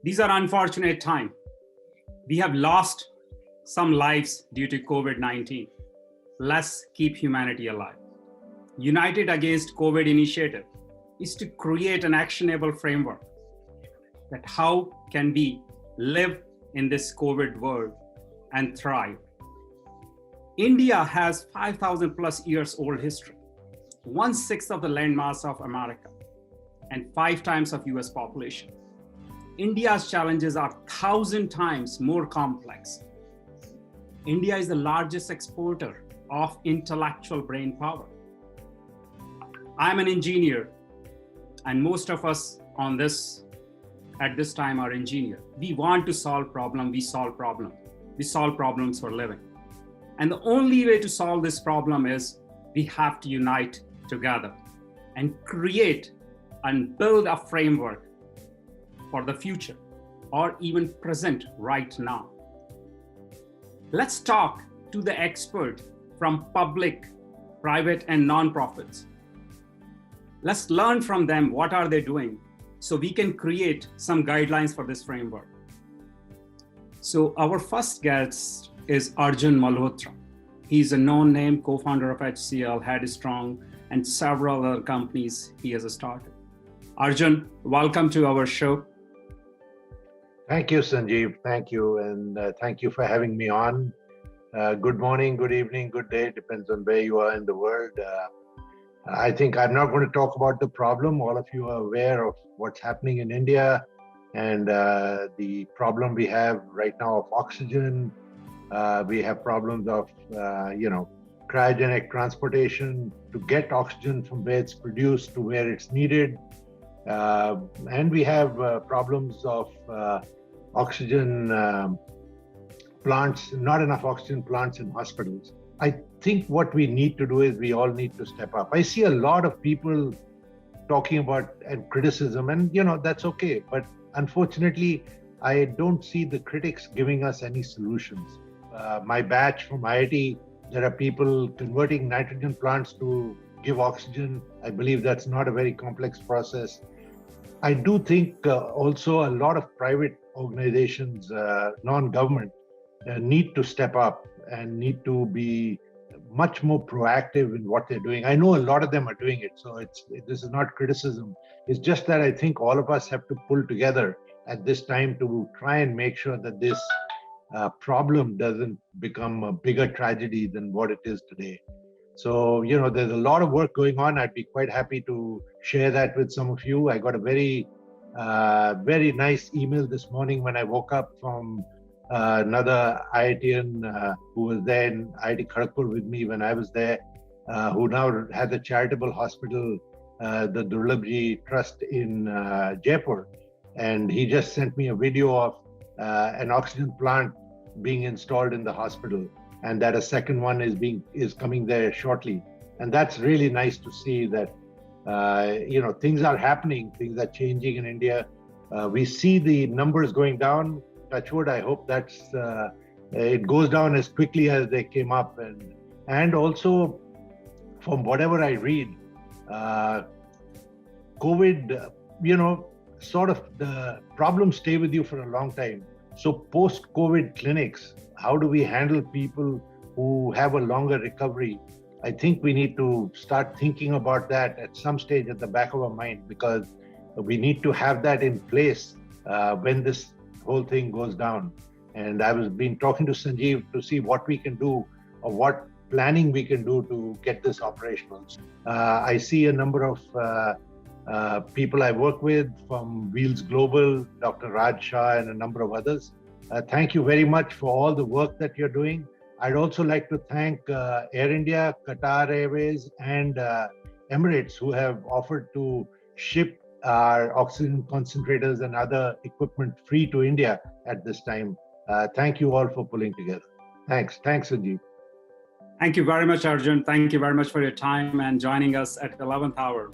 These are unfortunate times. We have lost some lives due to COVID-19. Let's keep humanity alive. United Against COVID initiative is to create an actionable framework that how can we live in this COVID world and thrive. India has 5,000 plus years old history, 1/6 of the landmass of America, and 5 times of US population. India's challenges are 1,000 times more complex. India is the largest exporter of intellectual brain power. I'm an engineer, and most of us on this at this time are engineers. We want to solve problems, we solve problems. We solve problems for living. And the only way to solve this problem is we have to unite together and create and build a framework for the future or even present right now. Let's talk to the expert from public, private, and nonprofits. Let's learn from them what are they doing so we can create some guidelines for this framework. So our first guest is Arjun Malhotra. He's a known name co-founder of HCL, Headstrong, and several other companies he has started. Arjun, welcome to our show. Thank you, Sanjiv. Thank you. And thank you for having me on. Good morning, good evening, good day, depends on where you are in the world. I think I'm not going to talk about the problem. All of you are aware of what's happening in India and the problem we have right now of oxygen. We have problems of, cryogenic transportation to get oxygen from where it's produced to where it's needed. And we have problems of oxygen plants, not enough oxygen plants in hospitals. I think what we need to do is we all need to step up. I see a lot of people talking about and criticism, and that's okay. But unfortunately, I don't see the critics giving us any solutions. My batch from IIT, there are people converting nitrogen plants to give oxygen. I believe that's not a very complex process. I do think also a lot of private organizations, non-government, need to step up and need to be much more proactive in what they're doing. I know a lot of them are doing it, so this is not criticism. It's just that I think all of us have to pull together at this time to try and make sure that this problem doesn't become a bigger tragedy than what it is today. So, there's a lot of work going on. I'd be quite happy to share that with some of you. I got a very, very nice email this morning when I woke up from another IITian who was there in IIT Kharagpur with me when I was there, who now has a charitable hospital, the Durlabji Trust in Jaipur. And he just sent me a video of an oxygen plant being installed in the hospital, and that a second one is coming there shortly. And that's really nice to see that things are happening, things are changing in India. We see the numbers going down. Touch wood, I hope it goes down as quickly as they came up. And also, from whatever I read, COVID, sort of the problems stay with you for a long time. So post-COVID clinics, how do we handle people who have a longer recovery? I think we need to start thinking about that at some stage at the back of our mind, because we need to have that in place when this whole thing goes down. And I was been talking to Sanjiv to see what we can do or what planning we can do to get this operational. I see a number of people I work with from Wheels Global, Dr. Raj Shah, and a number of others. Thank you very much for all the work that you're doing. I'd also like to thank Air India, Qatar Airways, and Emirates, who have offered to ship our oxygen concentrators and other equipment free to India at this time. Thank you all for pulling together. Thanks, Sanjeev. Thank you very much, Arjun. Thank you very much for your time and joining us at the 11th hour.